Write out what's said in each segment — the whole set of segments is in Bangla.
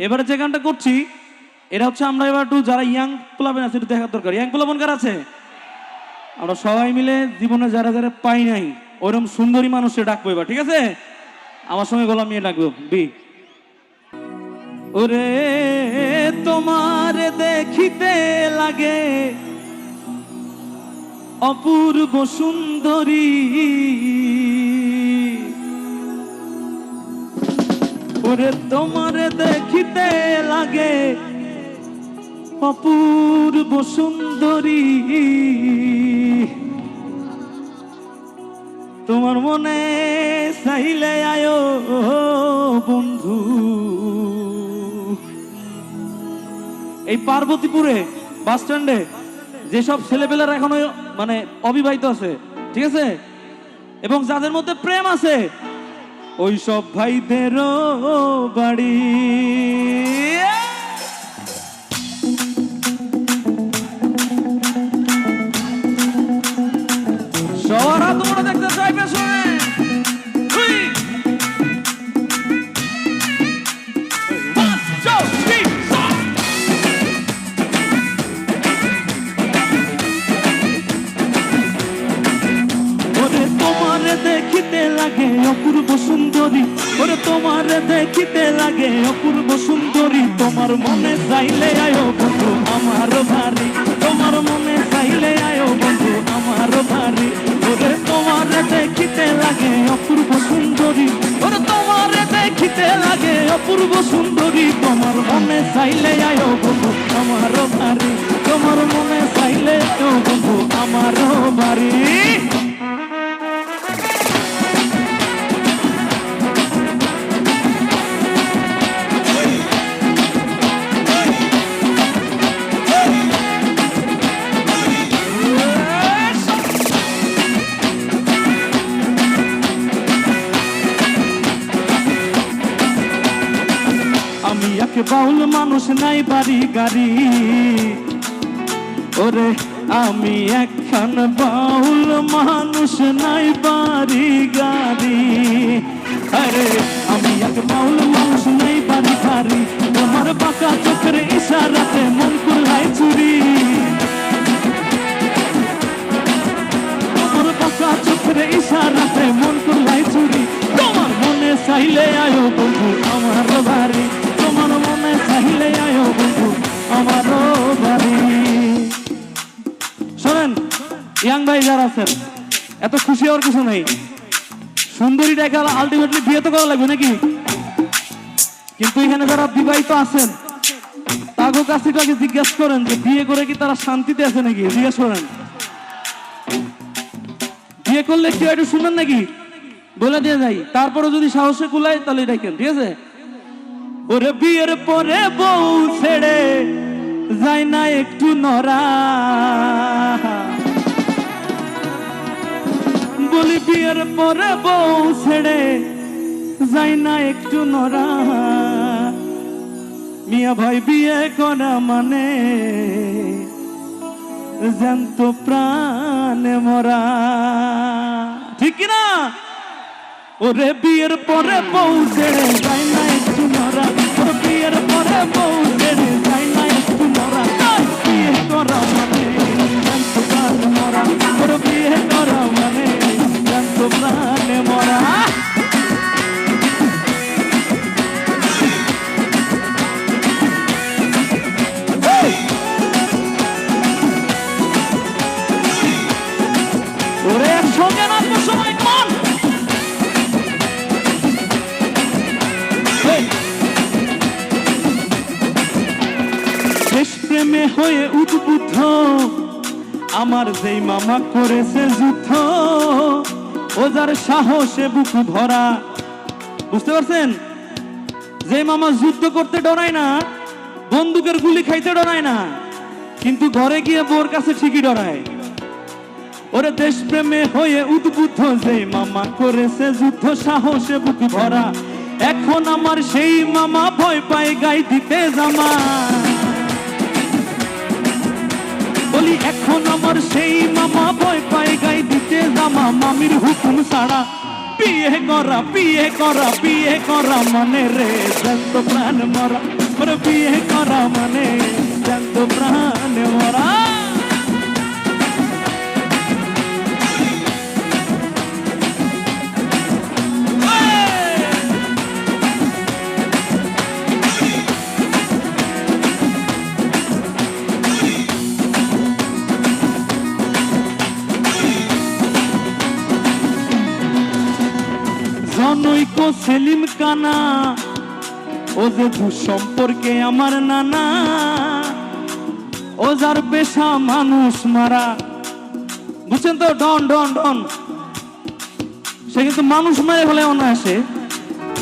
এবারে যে গানটা করছি এটা হচ্ছে আমরা এবার একটু যারা ইয়াং প্লাবন আছে একটু দেখার দরকার। ইয়াং প্লাবন কার আছে? আমরা সবাই মিলে জীবনে যারা যারা পাই নাই ওরকম সুন্দরী মানুষে ডাকবো এবার, ঠিক আছে? আমার সঙ্গে গোলাম নিয়ে ডাকবো। বি ওরে তোমার দেখিতে লাগে অপূর্ব সুন্দরী, ওরে তোমার দেখিতে লাগে অপূর্ব সুন্দরী, তোমার মনে চাইলে আয়ো বন্ধু। এই পার্বতীপুরে বাস স্ট্যান্ডে যেসব ছেলেপেলেরা এখনো মানে অবিবাহিত আছে, ঠিক আছে, এবং যাদের মধ্যে প্রেম আছে ওই সব ভাইদেরও বাড়ি সরা তোমরা দেখতে চাই পেছনে। দেখিতে লাগে অপূর্ব সুন্দরী, ওরে তোমার দেখিতে লাগে অপূর্ব সুন্দরী, তোমার মনে চাইলে আয়ো বন্ধু আমার ভারী, তোমার মনে চাইলে আয়ো বন্ধু আমার ভারী, ওরে তোমার দেখিতে লাগে অপূর্ব সুন্দরী, ওরে তোমার দেখিতে লাগে অপূর্ব সুন্দরী, তোমার মনে চাইলে আয়ো বন্ধু আমার ভারী, তোমার মনে চাইলে আয়ো বন্ধু আমার ভারী। আমি এক বাউল মানুষ নাই বাড়ি গাড়ি, ওরে আমি একখান বাউল মানুষ নাই বাড়ি গাড়ি, আরে আমি এক বাউল মানুষ নাই বাড়ি গাড়ি, তোমার বাঁকা চোখের ইশারাতে মন কুলাই চুরি, তোমার বাঁকা চোখের ইশারাতে মন কুলাই চুরি, তোমার মনে চাইলে আয়ো বন্ধু আমার বাড়ি, তোমার মনে চাইলে আয়ো বন্ধু আমার বাড়ি। শোনেন ইয়াং ভাই যারা আছেন, এত খুশি হওয়ার কিছু নেই, সুন্দরীটাকে আলটিমেটলি বিয়ে তো করা লাগবে নাকি? কিন্তু এখানে যারা বিবাহিত আছেন তাদের কাছে জিজ্ঞাসা করেন যে বিয়ে করে কি তারা শান্তিতে আছে নাকি, জিজ্ঞেস করেন। বিয়ে করলে কেউ একটু শুনবেন নাকি? বলে দিয়ে যাই, তারপরে যদি সাহসে কুলায় তাহলে দেখেন, ঠিক আছে? ওরে বিয়ের পরে বউ ছেড়ে যায় না একটু নরা, বলি বিয়ের পরে বউ ছেড়ে যায় না একটু নরা, মিয়া ভাই বিয়ে করা মানে জ্যান্ত প্রাণে মরা, ঠিক কিনা? ওরে বিয়ের পরে বউ ছেড়ে যায় না একটু নরা, ওরে বিয়ের পরে বউ ছেড়ে যায় না একটু নরা, বিয়ে করা মানে জ্যান্ত প্রাণে মরা, ওরে বিয়ে করা মানে জ্যান্ত প্রাণে মরা। ওরে একসঙ্গে নাচবো সবাই, মন দেশ প্রেমে হয়ে উদ্বুদ্ধ আমার যেই মামা করেছে যুদ্ধ, ও যার সাহসে বুক ভরা, বুঝতে পারছেন? যে মামা যুদ্ধ করতে ডরায় না, বন্দুকের গুলি খাইতে ডরায় না, কিন্তু ঘরে গিয়ে বোর কাছে ঠিকই ডরায়। ওরে দেশ প্রেমে হয়ে উদ্বুদ্ধ যে মামা করেছে যুদ্ধ, সাহসে বুক ভরা, এখন আমার সেই মামা ভয় পায় গাই দিতে জামা, বলি এখন আমার সেই মামা ভয় পায় গাই দিতে জামা, মামির হুকুম ছাড়া বিয়ে করা বিয়ে করা বিয়ে করা মানে রে জ্যান্ত প্রাণ মরা, ওরে বিয়ে করা মানে জ্যান্ত প্রাণে মরা। জনৈক সেলিম কানা ও যে দুঃসম্পর্কে আমার নানা, ও যার পেশা মানুষ মারা। বুঝছেন তো? ডন ডন ডন, সে কিন্তু মানুষ মারে ফেলে অনায়াসে,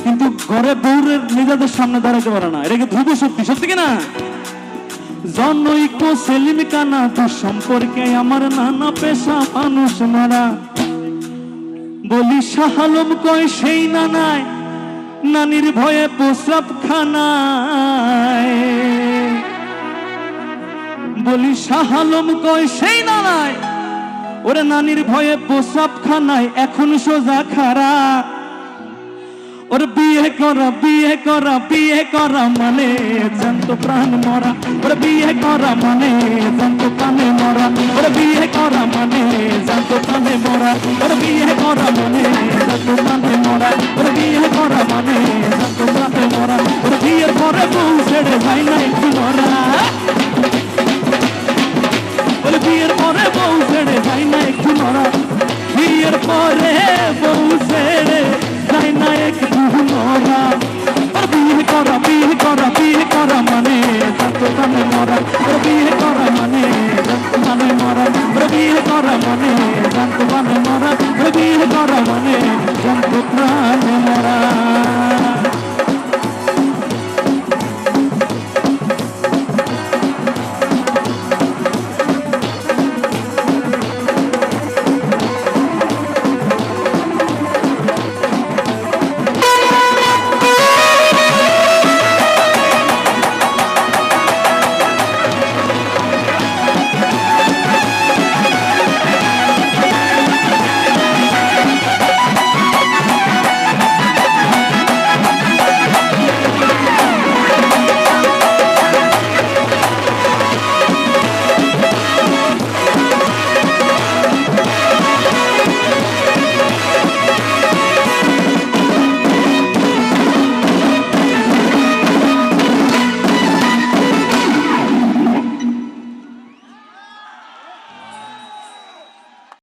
কিন্তু ঘরে বউরের নিজেদের সামনে দাঁড়াতে পারে না। এটা কি ধ্রুব সত্যি? সত্যি কিনা? জনৈক সেলিম কানা দুঃসম্পর্কে আমার নানা, পেশা মানুষ মারা। বলি শাহ আলম কয় সেই নানায়, নানির ভয়ে প্রস্রাব খানায়। বলি শাহ আলম কয় সেই নানায়, ওরে নানির ভয়ে প্রস্রাব খানায় এখন সোজা খারা। ওর বিয়ে করা বিয়ে করা বিয়ে করা মানে জ্যান্ত প্রাণ মরা। ওর বিয়ে করা মানে জ্যান্ত প্রাণে মরা। ওর বিয়ে করা মানে জ্যান্ত প্রাণে মরা। ওর বিয়ে করা মানে জ্যান্ত প্রাণে মরা। ওর বিয়ে করা মানে জ্যান্ত প্রাণে মরা। ওর বিয়ের পরে বউ ছেড়ে যায় না একটু মরা। ওর বিয়ের পরে বউ ছেড়ে যায় না একটু মরা। বিয়ের পরে বউ ছেড়ে যায় না একটু মরা। ওর বিয়ে করা বিয়ে করা বিয়ে করা মানে জ্যান্ত প্রাণে মরা। ওর বিয়ে করা মানে জ্যান্ত প্রাণে মরা। ওর বিয়ে করা মানে জ্যান্ত প্রাণে মরা। ওর বিয়ে করা মানে জ্যান্ত প্রাণে মরা।